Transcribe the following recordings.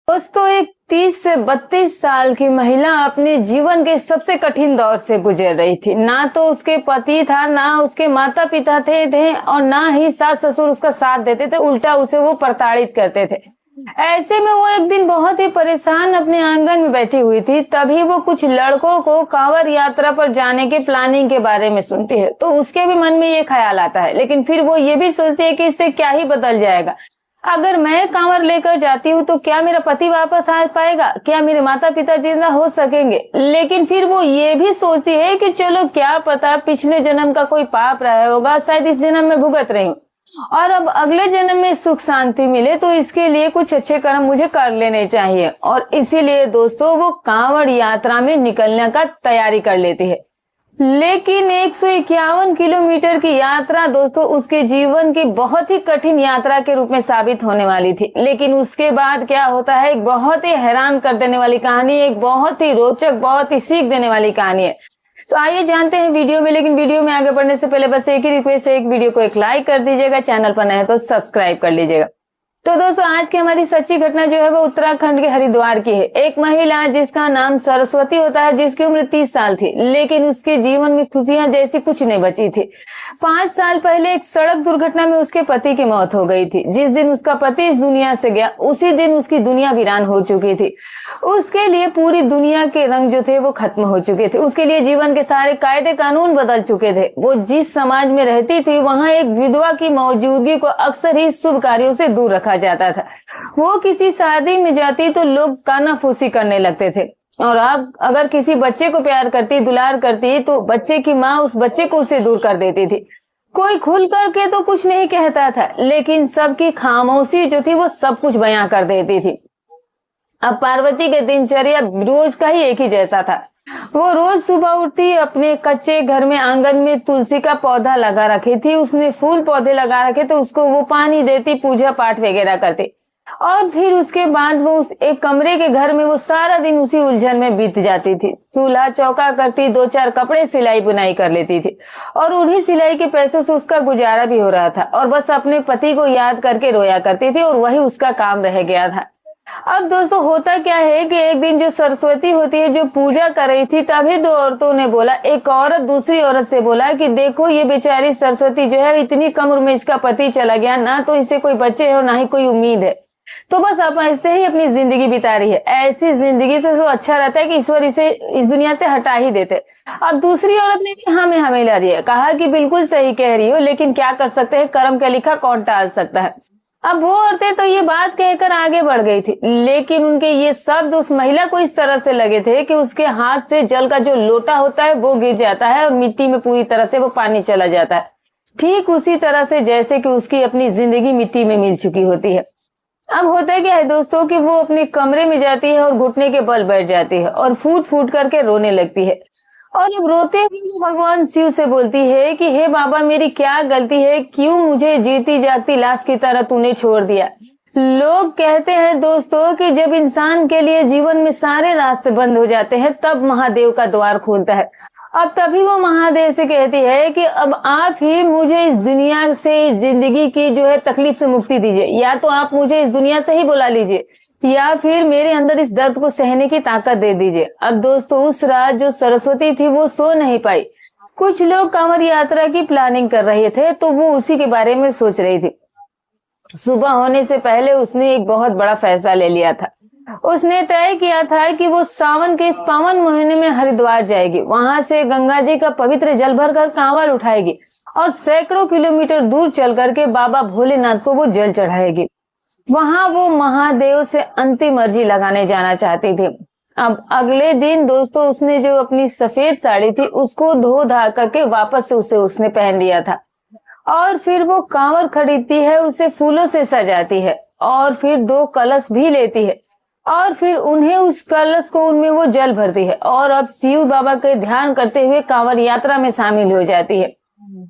दोस्तों एक 30 से 32 साल की महिला अपने जीवन के सबसे कठिन दौर से गुजर रही थी। ना तो उसके पति था, ना उसके माता पिता थे और ना ही सास ससुर उसका साथ देते थे, उल्टा उसे वो प्रताड़ित करते थे। ऐसे में वो एक दिन बहुत ही परेशान अपने आंगन में बैठी हुई थी। तभी वो कुछ लड़कों को कांवड़ यात्रा पर जाने के प्लानिंग के बारे में सुनती है, तो उसके भी मन में ये ख्याल आता है। लेकिन फिर वो ये भी सोचती है कि इससे क्या ही बदल जाएगा। अगर मैं कांवर लेकर जाती हूँ तो क्या मेरा पति वापस आ पाएगा, क्या मेरे माता पिता जिंदा हो सकेंगे। लेकिन फिर वो ये भी सोचती है कि चलो क्या पता पिछले जन्म का कोई पाप रहा होगा, शायद इस जन्म में भुगत रही हूँ और अब अगले जन्म में सुख शांति मिले, तो इसके लिए कुछ अच्छे कर्म मुझे कर लेने चाहिए। और इसीलिए दोस्तों वो कांवड़ यात्रा में निकलने का तैयारी कर लेती है। लेकिन 151 किलोमीटर की यात्रा दोस्तों उसके जीवन की बहुत ही कठिन यात्रा के रूप में साबित होने वाली थी। लेकिन उसके बाद क्या होता है, एक बहुत ही हैरान कर देने वाली कहानी, एक बहुत ही रोचक, बहुत ही सीख देने वाली कहानी है। तो आइए जानते हैं वीडियो में। लेकिन वीडियो में आगे बढ़ने से पहले बस एक ही रिक्वेस्ट है, एक वीडियो को एक लाइक कर दीजिएगा, चैनल पर नए तो सब्सक्राइब कर लीजिएगा। तो दोस्तों आज की हमारी सच्ची घटना जो है वो उत्तराखंड के हरिद्वार की है। एक महिला जिसका नाम सरस्वती होता है, जिसकी उम्र 30 साल थी, लेकिन उसके जीवन में खुशियां जैसी कुछ नहीं बची थी। 5 साल पहले एक सड़क दुर्घटना में उसके पति की मौत हो गई थी। जिस दिन उसका पति इस दुनिया से गया उसी दिन उसकी दुनिया वीरान हो चुकी थी। उसके लिए पूरी दुनिया के रंग जो थे वो खत्म हो चुके थे। उसके लिए जीवन के सारे कायदे कानून बदल चुके थे। वो जिस समाज में रहती थी वहां एक विधवा की मौजूदगी को अक्सर ही शुभ कार्यों से दूर रखा जाता था। वो किसी शादी में जाती तो लोग कानाफूसी करने लगते थे। और अब अगर किसी बच्चे को प्यार करती, दुलार करती, तो बच्चे की माँ उस बच्चे को उससे दूर कर देती थी। कोई खुल करके तो कुछ नहीं कहता था, लेकिन सबकी खामोशी जो थी वो सब कुछ बयां कर देती थी। अब पार्वती के दिनचर्या रोज का ही एक ही जैसा था। वो रोज सुबह उठती, अपने कच्चे घर में आंगन में तुलसी का पौधा लगा रखी थी, उसने फूल पौधे लगा रखे थे, उसको वो पानी देती, पूजा पाठ वगैरह करती। और फिर उसके बाद वो उस एक कमरे के घर में वो सारा दिन उसी उलझन में बीत जाती थी। चूल्हा चौका करती, 2-4 कपड़े सिलाई बुनाई कर लेती थी और उन्हीं सिलाई के पैसों से उसका गुजारा भी हो रहा था। और बस अपने पति को याद करके रोया करती थी और वही उसका काम रह गया था। अब दोस्तों होता क्या है कि एक दिन जो सरस्वती होती है, जो पूजा कर रही थी, तभी 2 औरतों ने बोला, एक औरत दूसरी औरत से बोला कि देखो ये बेचारी सरस्वती जो है इतनी कम उम्र में इसका पति चला गया, ना तो इसे कोई बच्चे है और ना ही कोई उम्मीद है, तो बस अब ऐसे ही अपनी जिंदगी बिता रही है। ऐसी जिंदगी से तो अच्छा रहता है कि ईश्वर इसे इस दुनिया से हटा ही देते। अब दूसरी औरत ने भी हाँ में हाँ मिला दिया, कहा कि बिल्कुल सही कह रही हो, लेकिन क्या कर सकते हैं, कर्म का लिखा कौन टाल सकता है। अब वो औरतें तो ये बात कहकर आगे बढ़ गई थी, लेकिन उनके ये शब्द उस महिला को इस तरह से लगे थे कि उसके हाथ से जल का जो लोटा होता है वो गिर जाता है और मिट्टी में पूरी तरह से वो पानी चला जाता है, ठीक उसी तरह से जैसे कि उसकी अपनी जिंदगी मिट्टी में मिल चुकी होती है। अब होता क्या है दोस्तों कि वो अपने कमरे में जाती है और घुटने के बल बैठ जाती है और फूट फूट करके रोने लगती है। और अब रोते हुए वो भगवान शिव से बोलती है कि हे बाबा, मेरी क्या गलती है, क्यों मुझे जीती जागती लाश की तरह तूने छोड़ दिया। लोग कहते हैं दोस्तों कि जब इंसान के लिए जीवन में सारे रास्ते बंद हो जाते हैं तब महादेव का द्वार खुलता है। अब तभी वो महादेव से कहती है कि अब आप ही मुझे इस दुनिया से, इस जिंदगी की जो है तकलीफ से मुक्ति दीजिए, या तो आप मुझे इस दुनिया से ही बुला लीजिए या फिर मेरे अंदर इस दर्द को सहने की ताकत दे दीजिए। अब दोस्तों उस रात जो सरस्वती थी वो सो नहीं पाई। कुछ लोग कांवड़ यात्रा की प्लानिंग कर रहे थे तो वो उसी के बारे में सोच रही थी। सुबह होने से पहले उसने एक बहुत बड़ा फैसला ले लिया था। उसने तय किया था कि वो सावन के इस पावन महीने में हरिद्वार जाएगी, वहां से गंगा जी का पवित्र जल भरकर कांवड़ उठाएगी और सैकड़ों किलोमीटर दूर चल करके बाबा भोलेनाथ को वो जल चढ़ाएगी। वहां वो महादेव से अंतिम अर्जी लगाने जाना चाहती थी। अब अगले दिन दोस्तों उसने जो अपनी सफेद साड़ी थी उसको धो धा करके वापस से उसने पहन लिया था और फिर वो कांवड़ खरीदती है, उसे फूलों से सजाती है और फिर 2 कलश भी लेती है और फिर उन्हें उस कलश को उनमें वो जल भरती है और अब शिव बाबा के ध्यान करते हुए कांवड़ यात्रा में शामिल हो जाती है।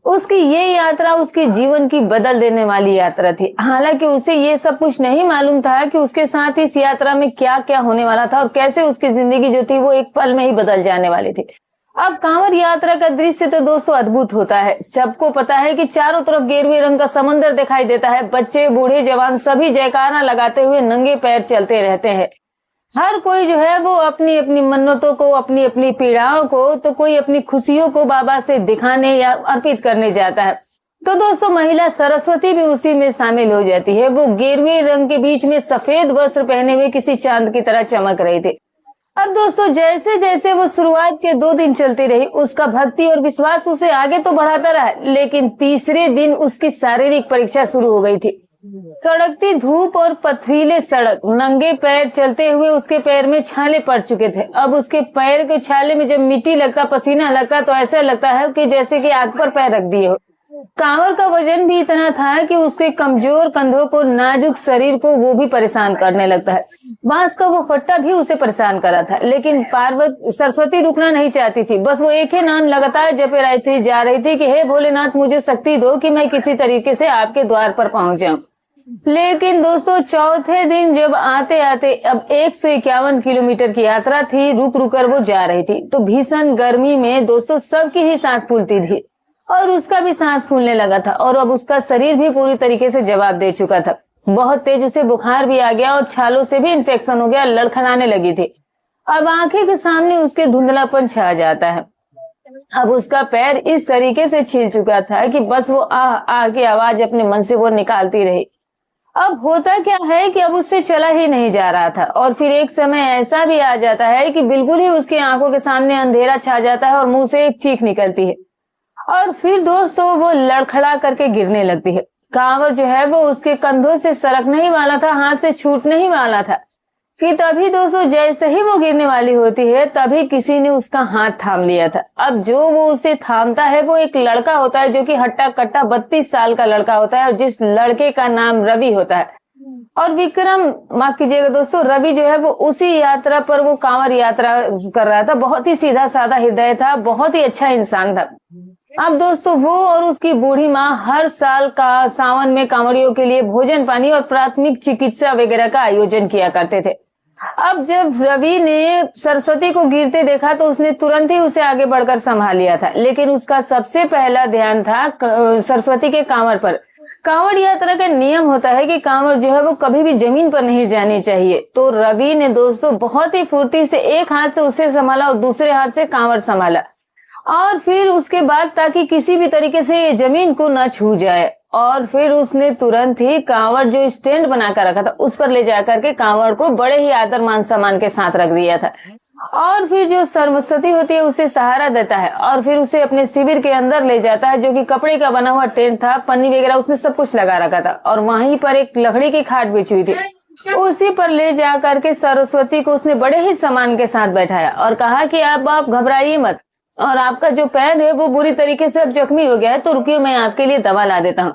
उसकी ये यात्रा उसके जीवन की बदल देने वाली यात्रा थी। हालांकि उसे ये सब कुछ नहीं मालूम था कि उसके साथ इस यात्रा में क्या क्या होने वाला था और कैसे उसकी जिंदगी जो थी वो एक पल में ही बदल जाने वाली थी। अब कांवड़ यात्रा का दृश्य तो दोस्तों अद्भुत होता है। सबको पता है कि चारों तरफ गेरुए रंग का समंदर दिखाई देता है। बच्चे, बूढ़े, जवान सभी जयकारा लगाते हुए नंगे पैर चलते रहते हैं। हर कोई जो है वो अपनी अपनी मन्नतों को, अपनी अपनी पीड़ाओं को, तो कोई अपनी खुशियों को बाबा से दिखाने या अर्पित करने जाता है। तो दोस्तों महिला सरस्वती भी उसी में शामिल हो जाती है। वो गेरुए रंग के बीच में सफेद वस्त्र पहने हुए किसी चांद की तरह चमक रही थी। अब दोस्तों जैसे जैसे वो शुरुआत के 2 दिन चलती रही, उसका भक्ति और विश्वास उसे आगे तो बढ़ाता रहा, लेकिन तीसरे दिन उसकी शारीरिक परीक्षा शुरू हो गई थी। कड़कती धूप और पथरीले सड़क, नंगे पैर चलते हुए उसके पैर में छाले पड़ चुके थे। अब उसके पैर के छाले में जब मिट्टी लगता, पसीना लगता, तो ऐसा लगता है कि जैसे कि आग पर पैर रख दिए हो। कांवर का वजन भी इतना था कि उसके कमजोर कंधों को, नाजुक शरीर को वो भी परेशान करने लगता है। बांस का वो फट्टा भी उसे परेशान करा था, लेकिन सरस्वती रुकना नहीं चाहती थी। बस वो एक ही नाम लगातार जपे जा रही थी कि हे भोलेनाथ, मुझे शक्ति दो कि मैं किसी तरीके से आपके द्वार पर पहुंच जाऊं। लेकिन दोस्तों चौथे दिन जब आते आते अब 151 किलोमीटर की यात्रा थी, रुक रुक कर वो जा रही थी, तो भीषण गर्मी में दोस्तों सबकी ही सांस फूलती थी और उसका भी सांस फूलने लगा था। और अब उसका शरीर भी पूरी तरीके से जवाब दे चुका था। बहुत तेज उसे बुखार भी आ गया और छालों से भी इन्फेक्शन हो गया, लड़खड़ाने लगी थी। अब आंखें के सामने उसके धुंधलापन छा जाता है। अब उसका पैर इस तरीके से छिल चुका था कि बस वो आ की आवाज अपने मन से वो निकालती रही। अब होता क्या है कि अब उससे चला ही नहीं जा रहा था। और फिर एक समय ऐसा भी आ जाता है कि बिल्कुल ही उसकी आंखों के सामने अंधेरा छा जाता है और मुंह से एक चीख निकलती है और फिर दोस्तों वो लड़खड़ा करके गिरने लगती है। कांवर जो है वो उसके कंधों से सरकने ही वाला था, हाथ से छूटने ही वाला था कि तभी दोस्तों जैसे ही वो गिरने वाली होती है, तभी किसी ने उसका हाथ थाम लिया था। अब जो वो उसे थामता है वो एक लड़का होता है, जो कि हट्टा कट्टा 32 साल का लड़का होता है, और जिस लड़के का नाम रवि होता है। और विक्रम, माफ कीजिएगा दोस्तों, रवि जो है वो उसी यात्रा पर वो कांवर यात्रा कर रहा था। बहुत ही सीधा साधा हृदय था, बहुत ही अच्छा इंसान था। अब दोस्तों वो और उसकी बूढ़ी माँ हर साल का सावन में कांवड़ियों के लिए भोजन पानी और प्राथमिक चिकित्सा वगैरह का आयोजन किया करते थे। अब जब रवि ने सरस्वती को गिरते देखा तो उसने तुरंत ही उसे आगे बढ़कर संभाल लिया था, लेकिन उसका सबसे पहला ध्यान था सरस्वती के कांवर पर। कांवड़ यात्रा का नियम होता है कि कांवड़ जो है वो कभी भी जमीन पर नहीं जानी चाहिए। तो रवि ने दोस्तों बहुत ही फुर्ती से एक हाथ से उसे संभाला और दूसरे हाथ से कांवड़ संभाला, और फिर उसके बाद ताकि किसी भी तरीके से ये जमीन को न छू जाए, और फिर उसने तुरंत ही कांवड़ जो स्टैंड बनाकर रखा था उस पर ले जाकर के कांवड़ को बड़े ही आदर मान सम्मान के साथ रख दिया था। और फिर जो सरस्वती होती है उसे सहारा देता है और फिर उसे अपने शिविर के अंदर ले जाता है, जो कि कपड़े का बना हुआ टेंट था, पन्नी वगैरह उसने सब कुछ लगा रखा था, और वहीं पर एक लकड़ी की खाट बिछी हुई थी। उसी पर ले जा करके सरस्वती को उसने बड़े ही सम्मान के साथ बैठाया और कहा कि आप घबराइए मत, और आपका जो पैर है वो बुरी तरीके से अब जख्मी हो गया है, तो रुकिए मैं आपके लिए दवा ला देता हूँ।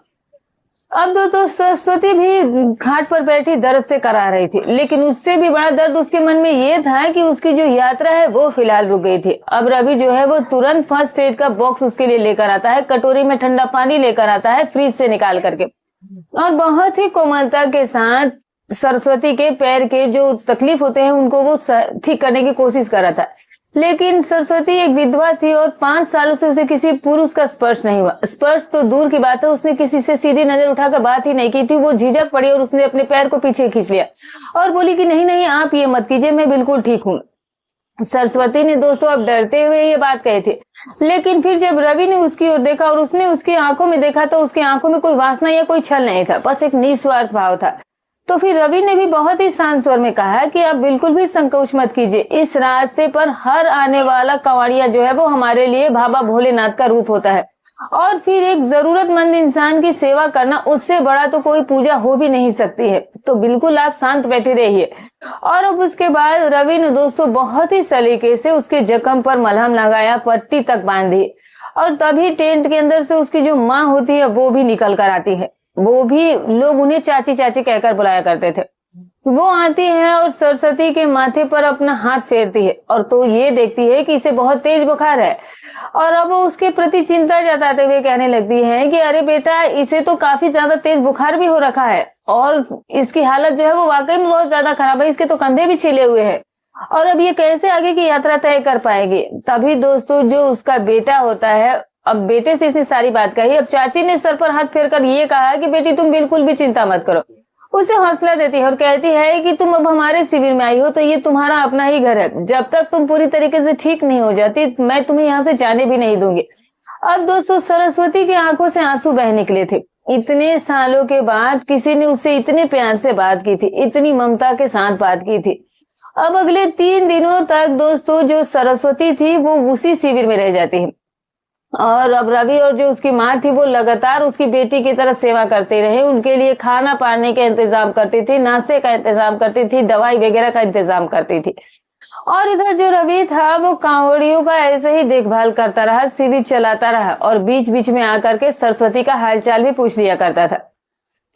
अब तो सरस्वती भी घाट पर बैठी दर्द से करा रही थी, लेकिन उससे भी बड़ा दर्द उसके मन में ये था कि उसकी जो यात्रा है वो फिलहाल रुक गई थी। अब रवि जो है वो तुरंत फर्स्ट एड का बॉक्स उसके लिए लेकर आता है, कटोरी में ठंडा पानी लेकर आता है फ्रिज से निकाल करके, और बहुत ही कोमलता के साथ सरस्वती के पैर के जो तकलीफ होते हैं उनको वो ठीक करने की कोशिश कर रहा था। लेकिन सरस्वती एक विधवा थी और 5 सालों से उसे किसी पुरुष का स्पर्श नहीं हुआ। स्पर्श तो दूर की बात है, उसने किसी से सीधी नजर उठाकर बात ही नहीं की थी। वो झिझक पड़ी और उसने अपने पैर को पीछे खींच लिया और बोली कि नहीं नहीं, आप ये मत कीजिए, मैं बिल्कुल ठीक हूँ। सरस्वती ने दोस्तों अब डरते हुए ये बात कही थी, लेकिन फिर जब रवि ने उसकी ओर देखा और उसने उसकी आंखों में देखा तो उसकी आंखों में कोई वासना या कोई छल नहीं था, बस एक निस्वार्थ भाव था। तो फिर रवि ने भी बहुत ही शांत स्वर में कहा कि आप बिल्कुल भी संकोच मत कीजिए, इस रास्ते पर हर आने वाला कवाड़िया जो है वो हमारे लिए बाबा भोलेनाथ का रूप होता है, और फिर एक जरूरतमंद इंसान की सेवा करना, उससे बड़ा तो कोई पूजा हो भी नहीं सकती है। तो बिल्कुल आप शांत बैठे रहिए। और अब उसके बाद रवि ने दोस्तों बहुत ही सलीके से उसके जख्म पर मलहम लगाया, पट्टी तक बांधी, और तभी टेंट के अंदर से उसकी जो माँ होती है वो भी निकल कर आती है। वो भी लोग उन्हें चाची चाची कहकर बुलाया करते थे। वो आती है और सरस्वती के माथे पर अपना हाथ फेरती है, और तो ये देखती है कि इसे बहुत तेज बुखार है, और अब वो उसके प्रति चिंता जताते हुए कहने लगती है कि अरे बेटा, इसे तो काफी ज्यादा तेज बुखार भी हो रखा है और इसकी हालत जो है वो वाकई में बहुत ज्यादा खराब है, इसके तो कंधे भी छिले हुए हैं। और अब ये कैसे आगे की यात्रा तय कर पाएगी। तभी दोस्तों जो उसका बेटा होता है, अब बेटे से इसने सारी बात कही। अब चाची ने सर पर हाथ फेरकर ये कहा कि बेटी तुम बिल्कुल भी चिंता मत करो। उसे हौसला देती है और कहती है कि तुम अब हमारे शिविर में आई हो तो ये तुम्हारा अपना ही घर है। जब तक तुम पूरी तरीके से ठीक नहीं हो जाती मैं तुम्हें यहाँ से जाने भी नहीं दूंगी। अब दोस्तों सरस्वती की आंखों से आंसू बह निकले थे। इतने सालों के बाद किसी ने उससे इतने प्यार से बात की थी, इतनी ममता के साथ बात की थी। अब अगले 3 दिनों तक दोस्तों जो सरस्वती थी वो उसी शिविर में रह जाती है। और अब रवि और जो उसकी माँ थी वो लगातार उसकी बेटी की तरह सेवा करते रहे। उनके लिए खाना पाने का इंतजाम करती थी, नाश्ते का इंतजाम करती थी, दवाई वगैरह का इंतजाम करती थी। और इधर जो रवि था वो कांवड़ियों का ऐसे ही देखभाल करता रहा, शिविर चलाता रहा और बीच बीच में आकर के सरस्वती का हालचाल भी पूछ लिया करता था।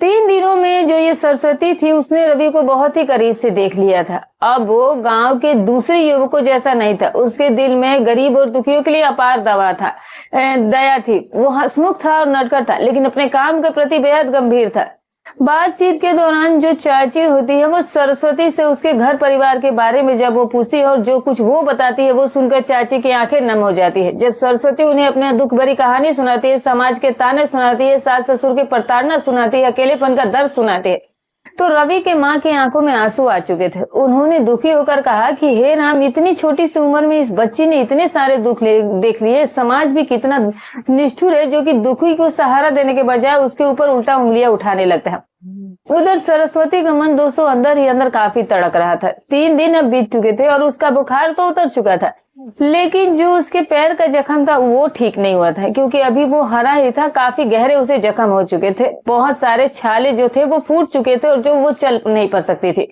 3 दिनों में जो ये सरस्वती थी उसने रवि को बहुत ही करीब से देख लिया था। अब वो गांव के दूसरे युवकों जैसा नहीं था। उसके दिल में गरीब और दुखियों के लिए अपार दया थी। वो हंसमुख था और नटखट था, लेकिन अपने काम के प्रति बेहद गंभीर था। बातचीत के दौरान जो चाची होती है वो सरस्वती से उसके घर परिवार के बारे में जब वो पूछती है और जो कुछ वो बताती है वो सुनकर चाची की आंखें नम हो जाती है। जब सरस्वती उन्हें अपने दुख भरी कहानी सुनाती है, समाज के ताने सुनाती है, सास ससुर की प्रताड़ना सुनाती है, अकेलेपन का दर्द सुनाती है, तो रवि के माँ की आंखों में आंसू आ चुके थे। उन्होंने दुखी होकर कहा कि हे राम, इतनी छोटी सी उम्र में इस बच्ची ने इतने सारे दुख देख लिए। समाज भी कितना निष्ठुर है जो कि दुखी को सहारा देने के बजाय उसके ऊपर उल्टा उंगलियां उठाने लगता है। उधर सरस्वती का मन दोस्तों अंदर ही अंदर काफी तड़क रहा था। 3 दिन अब बीत चुके थे और उसका बुखार तो उतर चुका था, लेकिन जो उसके पैर का जख्म था वो ठीक नहीं हुआ था, क्योंकि अभी वो हरा ही था। काफी गहरे उसे जख्म हो चुके थे, बहुत सारे छाले जो थे वो फूट चुके थे और जो वो चल नहीं पा सकती थी।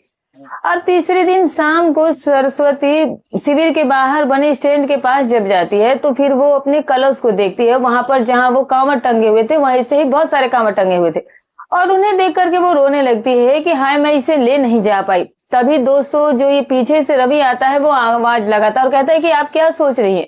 अब तीसरे दिन शाम को सरस्वती शिविर के बाहर बने स्टैंड के पास जब जाती है तो फिर वो अपने कलश को देखती है। वहां पर जहां वो कांवड़ टंगे हुए थे वहीं से ही बहुत सारे कांवड़ टंगे हुए थे और उन्हें देख करके वो रोने लगती है कि हाय, मैं इसे ले नहीं जा पाई। तभी दोस्तों जो ये पीछे से रवि आता है वो आवाज लगाता है और कहता है कि आप क्या सोच रही हैं।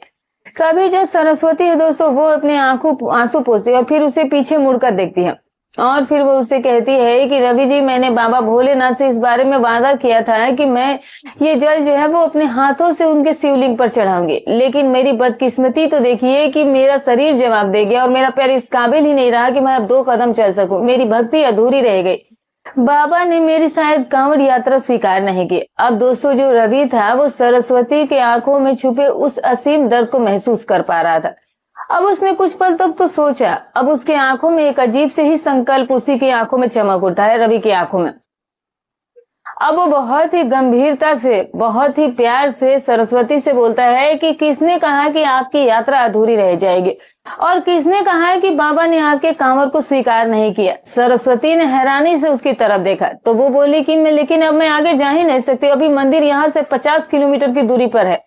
तभी जो सरस्वती है दोस्तों वो अपने आंसू पोंछती है और फिर उसे पीछे मुड़कर देखती है और फिर वो उससे कहती है कि रवि जी, मैंने बाबा भोलेनाथ से इस बारे में वादा किया था कि मैं ये जल जो है वो अपने हाथों से उनके शिवलिंग पर चढ़ाऊंगी, लेकिन मेरी बदकिस्मती तो देखिए कि मेरा शरीर जवाब दे गया और मेरा पैर इस काबिल ही नहीं रहा कि मैं अब 2 कदम चल सकूं। मेरी भक्ति अधूरी रह गई। बाबा ने मेरी शायद कांवड़ यात्रा स्वीकार नहीं की। अब दोस्तों जो रवि था वो सरस्वती के आंखों में छुपे उस असीम दर्द को महसूस कर पा रहा था। अब उसने कुछ पल तक तो सोचा। अब उसके आंखों में एक अजीब से ही संकल्प उसी की आंखों में चमक उठता है, रवि की आंखों में। अब वो बहुत ही गंभीरता से, बहुत ही प्यार से सरस्वती से बोलता है कि किसने कहा कि आपकी यात्रा अधूरी रह जाएगी और किसने कहा है कि बाबा ने आपके कांवर को स्वीकार नहीं किया। सरस्वती ने हैरानी से उसकी तरफ देखा तो वो बोली कि लेकिन अब मैं आगे जा ही नहीं सकती। अभी मंदिर यहाँ से 50 किलोमीटर की दूरी पर है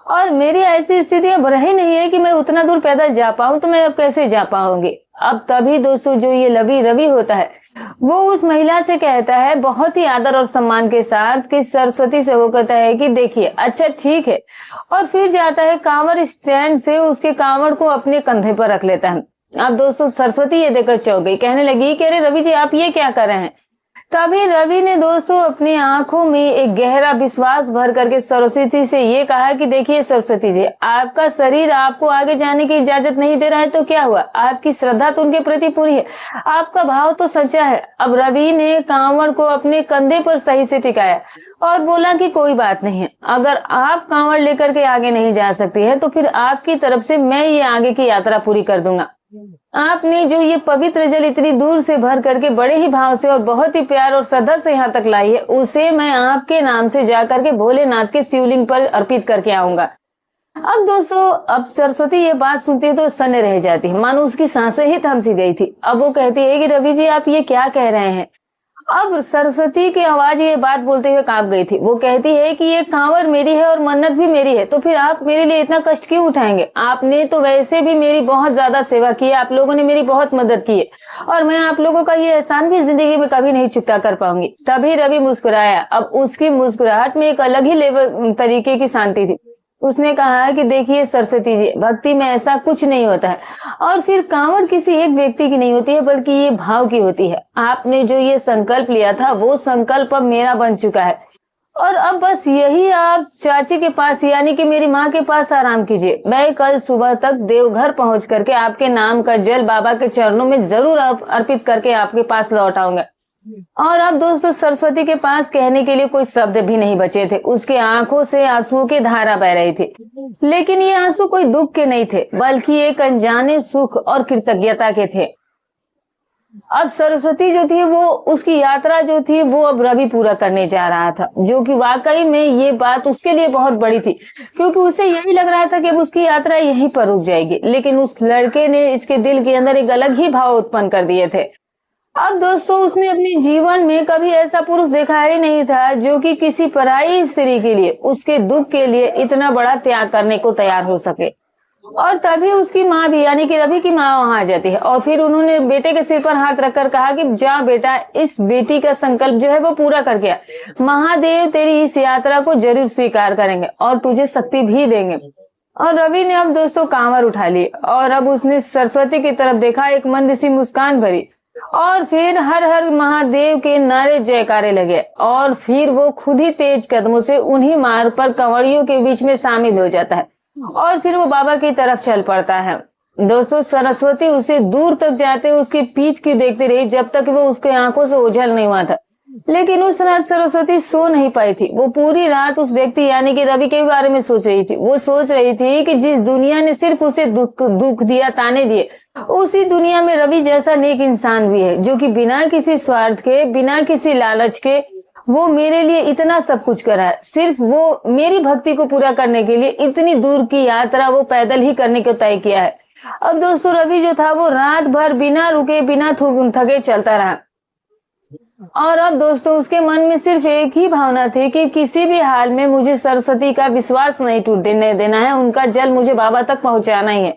और मेरी ऐसी स्थिति अब रही नहीं है कि मैं उतना दूर पैदल जा पाऊं, तो मैं अब कैसे जा पाऊंगी। अब तभी दोस्तों जो ये रवि होता है वो उस महिला से कहता है बहुत ही आदर और सम्मान के साथ कि सरस्वती से वो कहता है कि देखिए, अच्छा ठीक है, और फिर जाता है कांवड़ स्टैंड से उसके कांवड़ को अपने कंधे पर रख लेता है। अब दोस्तों सरस्वती ये देखकर चौंक गई, कहने लगी कि अरे रवि जी, आप ये क्या कर रहे हैं। तभी रवि ने दोस्तों अपनी आंखों में एक गहरा विश्वास भर करके सरस्वती से ये कहा कि देखिए सरस्वती जी, आपका शरीर आपको आगे जाने की इजाजत नहीं दे रहा है तो क्या हुआ, आपकी श्रद्धा तो उनके प्रति पूरी है, आपका भाव तो सच्चा है। अब रवि ने कांवड़ को अपने कंधे पर सही से टिकाया और बोला कि कोई बात नहीं है, अगर आप कांवड़ लेकर के आगे नहीं जा सकती है तो फिर आपकी तरफ से मैं ये आगे की यात्रा पूरी कर दूंगा। आपने जो ये पवित्र जल इतनी दूर से भर करके बड़े ही भाव से और बहुत ही प्यार और श्रद्धा से यहाँ तक लाई है, उसे मैं आपके नाम से जाकर के भोलेनाथ के शिवलिंग पर अर्पित करके आऊंगा। अब दोस्तों अब सरस्वती ये बात सुनती है तो सन्न रह जाती है, मानो उसकी सांसें ही थम सी गई थी। अब वो कहती है कि रवि जी, आप ये क्या कह रहे हैं। अब सरस्वती की आवाज ये बात बोलते हुए कांप गई थी। वो कहती है कि ये कांवर मेरी है और मन्नत भी मेरी है, तो फिर आप मेरे लिए इतना कष्ट क्यों उठाएंगे। आपने तो वैसे भी मेरी बहुत ज्यादा सेवा की है, आप लोगों ने मेरी बहुत मदद की है और मैं आप लोगों का ये एहसान भी जिंदगी में कभी नहीं चुकता कर पाऊंगी। तभी रवि मुस्कुराया। अब उसकी मुस्कुराहट में एक अलग ही लेवल तरीके की शांति थी। उसने कहा कि देखिए सरस्वती जी, भक्ति में ऐसा कुछ नहीं होता है और फिर कांवड़ किसी एक व्यक्ति की नहीं होती है, बल्कि ये भाव की होती है। आपने जो ये संकल्प लिया था वो संकल्प अब मेरा बन चुका है और अब बस यही आप चाची के पास यानी कि मेरी माँ के पास आराम कीजिए। मैं कल सुबह तक देवघर पहुंच करके आपके नाम का जल बाबा के चरणों में जरूर अर्पित करके आपके पास लौट आऊंगा। और अब दोस्तों सरस्वती के पास कहने के लिए कोई शब्द भी नहीं बचे थे। उसके आंखों से आंसुओं की धारा बह रही थी, लेकिन ये आंसू कोई दुख के नहीं थे, बल्कि एक अनजाने सुख और कृतज्ञता के थे। अब सरस्वती जो थी वो उसकी यात्रा जो थी वो अब रवि पूरा करने जा रहा था, जो कि वाकई में ये बात उसके लिए बहुत बड़ी थी, क्योंकि उसे यही लग रहा था कि अब उसकी यात्रा यहीं पर रुक जाएगी। लेकिन उस लड़के ने इसके दिल के अंदर एक अलग ही भाव उत्पन्न कर दिए थे। अब दोस्तों उसने अपने जीवन में कभी ऐसा पुरुष देखा ही नहीं था जो कि किसी पराई स्त्री के लिए, उसके दुख के लिए इतना बड़ा त्याग करने को तैयार हो सके। और तभी उसकी माँ भी यानी कि रवि की माँ वहां आ जाती है और फिर उन्होंने बेटे के सिर पर हाथ रखकर कहा कि जा बेटा, इस बेटी का संकल्प जो है वो पूरा कर गया। महादेव तेरी इस यात्रा को जरूर स्वीकार करेंगे और तुझे शक्ति भी देंगे। और रवि ने अब दोस्तों कांवर उठा ली और अब उसने सरस्वती की तरफ देखा, एक मंद सी मुस्कान भरी, और फिर हर हर महादेव के नारे जयकारे लगे। और फिर वो खुद ही तेज कदमों से उन्हीं मार्ग पर कंवरियों के बीच में शामिल हो जाता है और फिर वो बाबा की तरफ चल पड़ता है। दोस्तों सरस्वती उसे दूर तक जाते उसकी पीठ की देखती रही जब तक वो उसके आंखों से ओझल नहीं हुआ था। लेकिन उस रात सरस्वती सो नहीं पाई थी। वो पूरी रात उस व्यक्ति यानी कि रवि के बारे में सोच रही थी। वो सोच रही थी कि जिस दुनिया ने सिर्फ उसे दुख दिया, ताने दिए, उसी दुनिया में रवि जैसा नेक इंसान भी है, जो कि बिना किसी स्वार्थ के, बिना किसी लालच के वो मेरे लिए इतना सब कुछ करा है। सिर्फ वो मेरी भक्ति को पूरा करने के लिए इतनी दूर की यात्रा वो पैदल ही करने को तय किया है। अब दोस्तों रवि जो था वो रात भर बिना रुके, बिना थके चलता रहा। और अब दोस्तों उसके मन में सिर्फ एक ही भावना थी कि किसी भी हाल में मुझे सरस्वती का विश्वास नहीं टूटने देना है, उनका जल मुझे बाबा तक पहुंचाना ही है।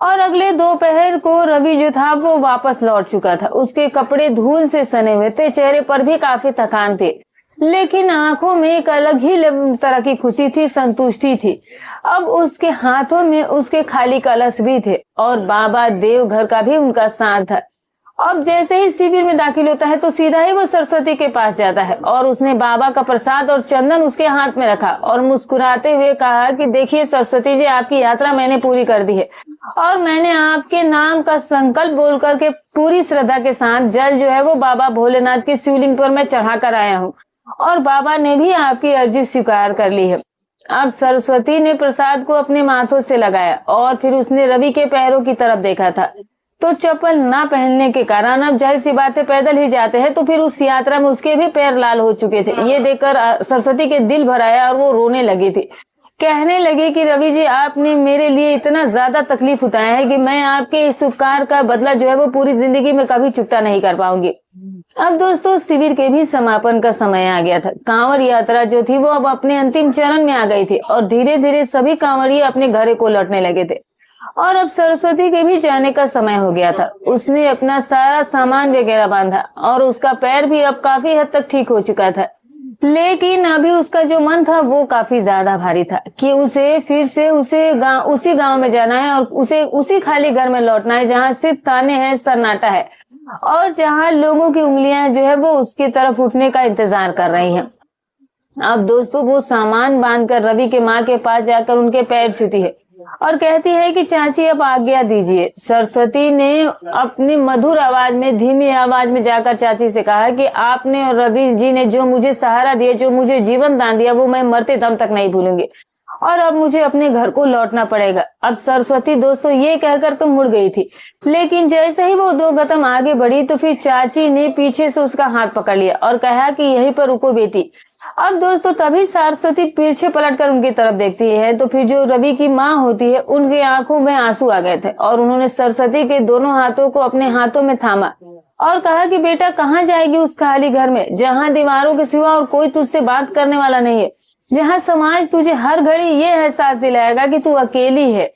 और अगले दोपहर को रवि जो था वो वापस लौट चुका था। उसके कपड़े धूल से सने हुए थे, चेहरे पर भी काफी थकान थी, लेकिन आंखों में एक अलग ही तरह की खुशी थी, संतुष्टि थी। अब उसके हाथों में उसके खाली कलश भी थे और बाबा देवघर का भी उनका साथ था। अब जैसे ही शिविर में दाखिल होता है तो सीधा ही वो सरस्वती के पास जाता है और उसने बाबा का प्रसाद और चंदन उसके हाथ में रखा और मुस्कुराते हुए कहा कि देखिए सरस्वती जी, आपकी यात्रा मैंने पूरी कर दी है और मैंने आपके नाम का संकल्प बोल करके पूरी श्रद्धा के साथ जल जो है वो बाबा भोलेनाथ की शिवलिंग पर मैं चढ़ा कर आया हूँ और बाबा ने भी आपकी अर्जी स्वीकार कर ली है। अब सरस्वती ने प्रसाद को अपने माथों से लगाया और फिर उसने रवि के पैरों की तरफ देखा था, तो चप्पल ना पहनने के कारण अब जाहिर सी बात है पैदल ही जाते हैं, तो फिर उस यात्रा में उसके भी पैर लाल हो चुके थे। ये देखकर सरस्वती के दिल भर आया और वो रोने लगी थी। कहने लगी कि रवि जी, आपने मेरे लिए इतना ज्यादा तकलीफ उठाया है कि मैं आपके इस उपकार का बदला जो है वो पूरी जिंदगी में कभी चुकता नहीं कर पाऊंगी। अब दोस्तों शिविर के भी समापन का समय आ गया था। कांवर यात्रा जो थी वो अब अपने अंतिम चरण में आ गई थी और धीरे धीरे सभी कांवरिये अपने घरे को लौटने लगे थे और अब सरस्वती के भी जाने का समय हो गया था। उसने अपना सारा सामान वगैरह बांधा और उसका पैर भी अब काफी हद तक ठीक हो चुका था, लेकिन अभी उसका जो मन था वो काफी ज्यादा भारी था कि उसे फिर से उसी गांव में जाना है और उसे उसी खाली घर में लौटना है जहां सिर्फ ताने हैं, सन्नाटा है और जहां लोगों की उंगलियां जो है वो उसकी तरफ उठने का इंतजार कर रही हैं। अब दोस्तों वो सामान बांधकर रवि के माँ के पास जाकर उनके पैर छूती है और कहती है कि चाची अब आज्ञा दीजिए। सरस्वती ने अपनी मधुर आवाज में, धीमी आवाज में जाकर चाची से कहा कि आपने और रवि जी ने जो मुझे सहारा दिया, जो मुझे जीवन दान दिया, वो मैं मरते दम तक नहीं भूलूंगी और अब मुझे अपने घर को लौटना पड़ेगा। अब सरस्वती दोस्तों ये कहकर तो मुड़ गई थी, लेकिन जैसे ही वो 2 कदम आगे बढ़ी तो फिर चाची ने पीछे से उसका हाथ पकड़ लिया और कहा कि यहीं पर रुको बेटी। अब दोस्तों तभी सरस्वती पीछे पलटकर उनकी तरफ देखती है तो फिर जो रवि की माँ होती है उनकी आंखों में आंसू आ गए थे और उन्होंने सरस्वती के दोनों हाथों को अपने हाथों में थामा और कहा कि बेटा, कहाँ जाएगी उस खाली घर में जहाँ दीवारों के सिवा और कोई तुझसे बात करने वाला नहीं है, जहाँ समाज तुझे हर घड़ी ये एहसास दिलाएगा कि तू अकेली है।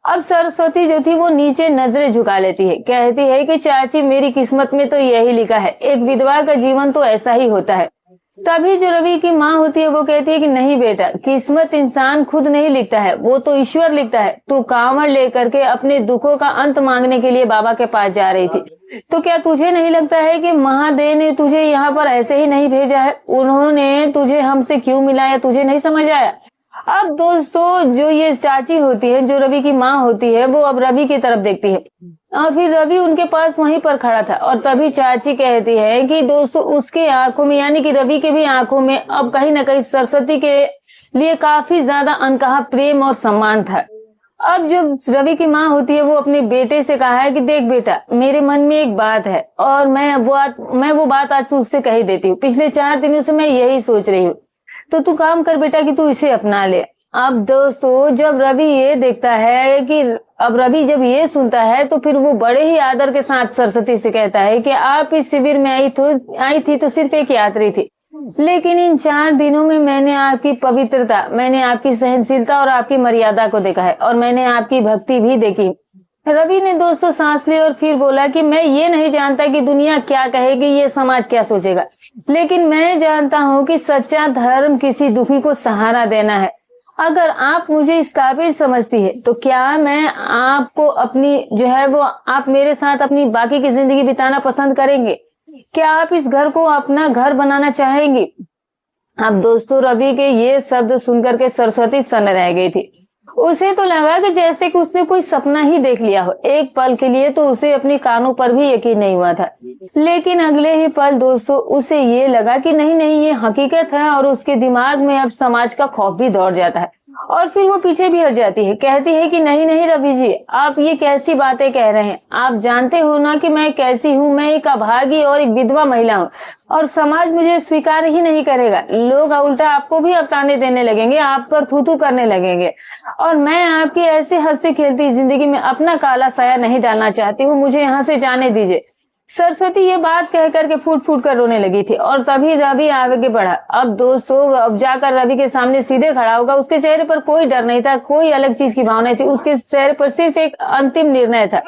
अब सरस्वती जो थी वो नीचे नजरें झुका लेती है, कहती है कि चाची, मेरी किस्मत में तो यही लिखा है, एक विधवा का जीवन तो ऐसा ही होता है। तभी जो रवि की माँ होती है वो कहती है कि नहीं बेटा, किस्मत इंसान खुद नहीं लिखता है, वो तो ईश्वर लिखता है। तू कांवड़ लेकर के अपने दुखों का अंत मांगने के लिए बाबा के पास जा रही थी, तो क्या तुझे नहीं लगता है कि महादेव ने तुझे यहाँ पर ऐसे ही नहीं भेजा है? उन्होंने तुझे हमसे क्यों मिलाया, तुझे नहीं समझ आया? अब दोस्तों जो ये चाची होती है, जो रवि की माँ होती है, वो अब रवि की तरफ देखती है और फिर रवि उनके पास वहीं पर खड़ा था और तभी चाची कहती है कि दोस्तों उसके आंखों में, यानी कि रवि के भी आंखों में अब कहीं ना कहीं सरस्वती के लिए काफी ज्यादा अनकहा प्रेम और सम्मान था। अब जो रवि की माँ होती है वो अपने बेटे से कहा है कि देख बेटा, मेरे मन में एक बात है और मैं वो बात आज उससे कह ही देती हूँ। पिछले 4 दिनों से मैं यही सोच रही हूँ, तो तू काम कर बेटा कि तू इसे अपना ले। अब दोस्तों जब रवि ये देखता है कि अब रवि जब ये सुनता है तो फिर वो बड़े ही आदर के साथ सरस्वती से कहता है कि आप इस शिविर में आई थी तो सिर्फ एक यात्री थी, लेकिन इन 4 दिनों में मैंने आपकी पवित्रता, मैंने आपकी सहनशीलता और आपकी मर्यादा को देखा है और मैंने आपकी भक्ति भी देखी। रवि ने दोस्तों सांस ली और फिर बोला कि मैं ये नहीं जानता कि दुनिया क्या कहेगी, ये समाज क्या सोचेगा, लेकिन मैं जानता हूँ कि सच्चा धर्म किसी दुखी को सहारा देना है। अगर आप मुझे इस काबिल समझती है तो क्या मैं आपको अपनी जो है वो आप मेरे साथ अपनी बाकी की जिंदगी बिताना पसंद करेंगे? क्या आप इस घर को अपना घर बनाना चाहेंगी? अब दोस्तों रवि के ये शब्द सुनकर के सरस्वती सन्न रह गई थी। उसे तो लगा कि जैसे कि उसने कोई सपना ही देख लिया हो। एक पल के लिए तो उसे अपने कानों पर भी यकीन नहीं हुआ था, लेकिन अगले ही पल दोस्तों उसे ये लगा कि नहीं नहीं ये हकीकत है और उसके दिमाग में अब समाज का खौफ भी दौड़ जाता है और फिर वो पीछे भी हट जाती है। कहती है कि नहीं नहीं रवि जी, आप ये कैसी बातें कह रहे हैं? आप जानते हो ना कि मैं कैसी हूँ, मैं एक अभागी और एक विधवा महिला हूँ और समाज मुझे स्वीकार ही नहीं करेगा। लोग उल्टा आपको भी अब ताने देने लगेंगे, आप पर थू थू करने लगेंगे और मैं आपकी ऐसी हंसती खेलती जिंदगी में अपना काला साया नहीं डालना चाहती हूँ, मुझे यहाँ से जाने दीजिए। सरस्वती ये बात कह करके फूट फूट कर रोने लगी थी और तभी रवि आगे बढ़ा। अब दोस्तों अब जाकर रवि के सामने सीधे खड़ा होगा। उसके चेहरे पर कोई डर नहीं था, कोई अलग चीज की भावना थी, उसके चेहरे पर सिर्फ एक अंतिम निर्णय था।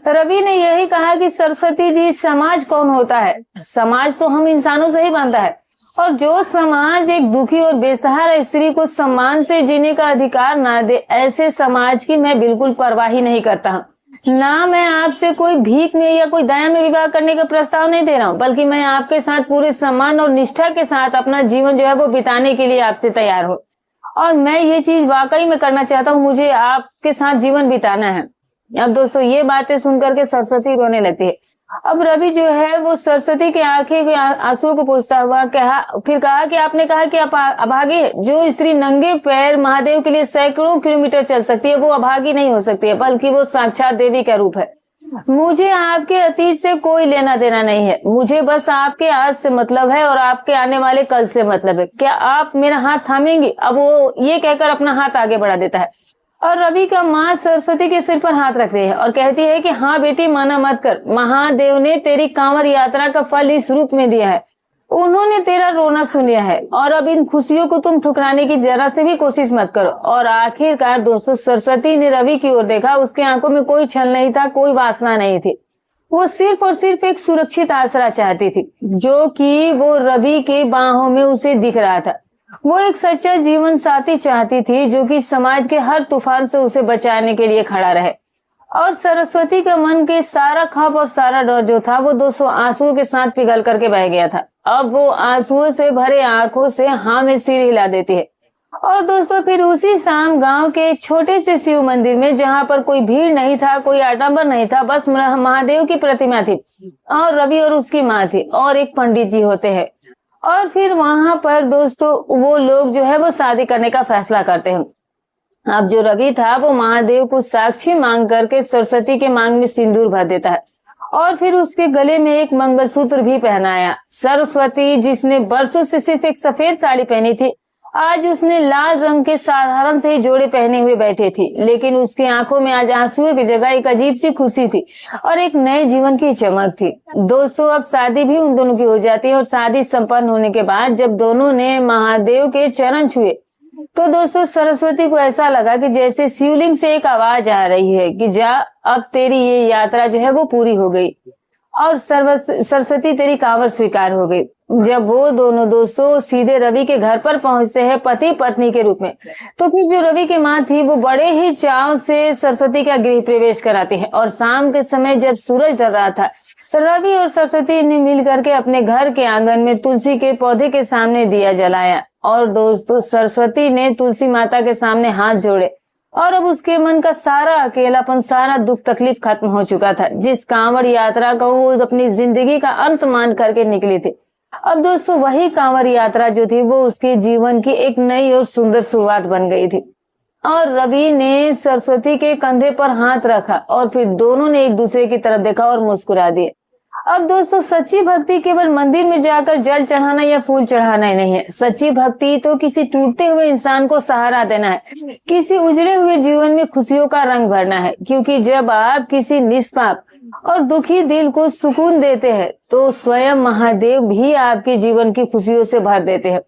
रवि ने यही कहा कि सरस्वती जी, समाज कौन होता है? समाज तो हम इंसानों से ही बनता है और जो समाज एक दुखी और बेसहारा स्त्री को सम्मान से जीने का अधिकार ना दे, ऐसे समाज की मैं बिल्कुल परवाह ही नहीं करता हूँ। ना मैं आपसे कोई भीख में या कोई दया में विवाह करने का प्रस्ताव नहीं दे रहा हूँ, बल्कि मैं आपके साथ पूरे सम्मान और निष्ठा के साथ अपना जीवन जो है वो बिताने के लिए आपसे तैयार हूँ और मैं ये चीज वाकई में करना चाहता हूँ, मुझे आपके साथ जीवन बिताना है। अब दोस्तों ये बातें सुनकर के सरस्वती रोने लगती है। अब रवि जो है वो सरस्वती के आंखें के आंसुओं को पोंछता हुआ फिर कहा कि आपने कहा कि आप अभागी है। जो स्त्री नंगे पैर महादेव के लिए सैकड़ों किलोमीटर चल सकती है वो अभागी नहीं हो सकती है, बल्कि वो साक्षात देवी का रूप है। मुझे आपके अतीत से कोई लेना देना नहीं है, मुझे बस आपके आज से मतलब है और आपके आने वाले कल से मतलब है। क्या आप मेरा हाथ थामेंगे? अब वो ये कहकर अपना हाथ आगे बढ़ा देता है और रवि का माँ सरस्वती के सिर पर हाथ रखती है और कहती है कि हाँ बेटी, माना मत कर, महादेव ने तेरी कांवर यात्रा का फल इस रूप में दिया है। उन्होंने तेरा रोना सुन लिया है और अब इन खुशियों को तुम ठुकराने की जरा से भी कोशिश मत करो। और आखिरकार दोस्तों सरस्वती ने रवि की ओर देखा। उसके आंखों में कोई छल नहीं था, कोई वासना नहीं थी। वो सिर्फ और सिर्फ एक सुरक्षित आसरा चाहती थी, जो कि वो रवि के बाहों में उसे दिख रहा था। वो एक सच्चा जीवन साथी चाहती थी, जो कि समाज के हर तूफान से उसे बचाने के लिए खड़ा रहे। और सरस्वती के मन के सारा खौफ और सारा डर जो था वो 200 आंसुओं के साथ पिघल करके बह गया था। अब वो आंसुओं से भरे आंखों से हाँ में सिर हिला देती है। और दोस्तों फिर उसी शाम गांव के एक छोटे से शिव मंदिर में, जहां पर कोई भीड़ नहीं था, कोई आडंबर नहीं था, बस महादेव की प्रतिमा थी और रवि और उसकी माँ थी और एक पंडित जी होते हैं। और फिर वहां पर दोस्तों वो लोग जो है वो शादी करने का फैसला करते हैं। अब जो रवि था वो महादेव को साक्षी मांग करके सरस्वती के मांग में सिंदूर भर देता है और फिर उसके गले में एक मंगलसूत्र भी पहनाया। सरस्वती, जिसने बरसों से सिर्फ एक सफेद साड़ी पहनी थी, आज उसने लाल रंग के साधारण से ही जोड़े पहने हुए बैठे थी, लेकिन उसकी आंखों में आज आंसुओं की जगह एक अजीब सी खुशी थी और एक नए जीवन की चमक थी। दोस्तों अब शादी भी उन दोनों की हो जाती है और शादी संपन्न होने के बाद जब दोनों ने महादेव के चरण छुए तो दोस्तों सरस्वती को ऐसा लगा कि जैसे शिवलिंग से एक आवाज आ रही है कि जा, अब तेरी ये यात्रा जो है वो पूरी हो गई। और सरस्वती तेरी कांवर स्वीकार हो गई। जब वो दोनों दोस्तों सीधे रवि के घर पर पहुंचते हैं पति पत्नी के रूप में, तो फिर जो रवि की माँ थी वो बड़े ही चाव से सरस्वती का गृह प्रवेश कराती है। और शाम के समय जब सूरज ढल रहा था तो रवि और सरस्वती ने मिल करके अपने घर के आंगन में तुलसी के पौधे के सामने दिया जलाया। और दोस्तों सरस्वती ने तुलसी माता के सामने हाथ जोड़े और अब उसके मन का सारा अकेलापन, सारा दुख तकलीफ खत्म हो चुका था। जिस कांवड़ यात्रा को वो अपनी जिंदगी का अंत मान करके निकली थी, अब दोस्तों वही कांवड़ यात्रा जो थी वो उसके जीवन की एक नई और सुंदर शुरुआत बन गई थी। और रवि ने सरस्वती के कंधे पर हाथ रखा और फिर दोनों ने एक दूसरे की तरफ देखा और मुस्कुरा दिए। अब दोस्तों सच्ची भक्ति केवल मंदिर में जाकर जल चढ़ाना या फूल चढ़ाना ही नहीं है। सच्ची भक्ति तो किसी टूटते हुए इंसान को सहारा देना है, किसी उजड़े हुए जीवन में खुशियों का रंग भरना है। क्योंकि जब आप किसी निष्पाप और दुखी दिल को सुकून देते हैं तो स्वयं महादेव भी आपके जीवन की खुशियों से भर देते हैं।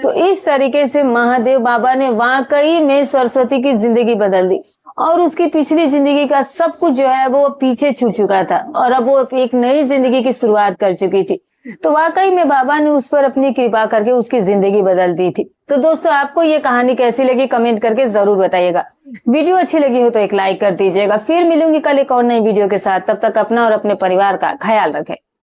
तो इस तरीके से महादेव बाबा ने वाकई में सरस्वती की जिंदगी बदल दी और उसकी पिछली जिंदगी का सब कुछ जो है वो पीछे छूट चुका था और अब वो एक नई जिंदगी की शुरुआत कर चुकी थी। तो वाकई में बाबा ने उस पर अपनी कृपा करके उसकी जिंदगी बदल दी थी। तो दोस्तों आपको ये कहानी कैसी लगी कमेंट करके जरूर बताइएगा। वीडियो अच्छी लगी हो तो एक लाइक कर दीजिएगा। फिर मिलूंगी कल एक और नई वीडियो के साथ। तब तक अपना और अपने परिवार का ख्याल रखें।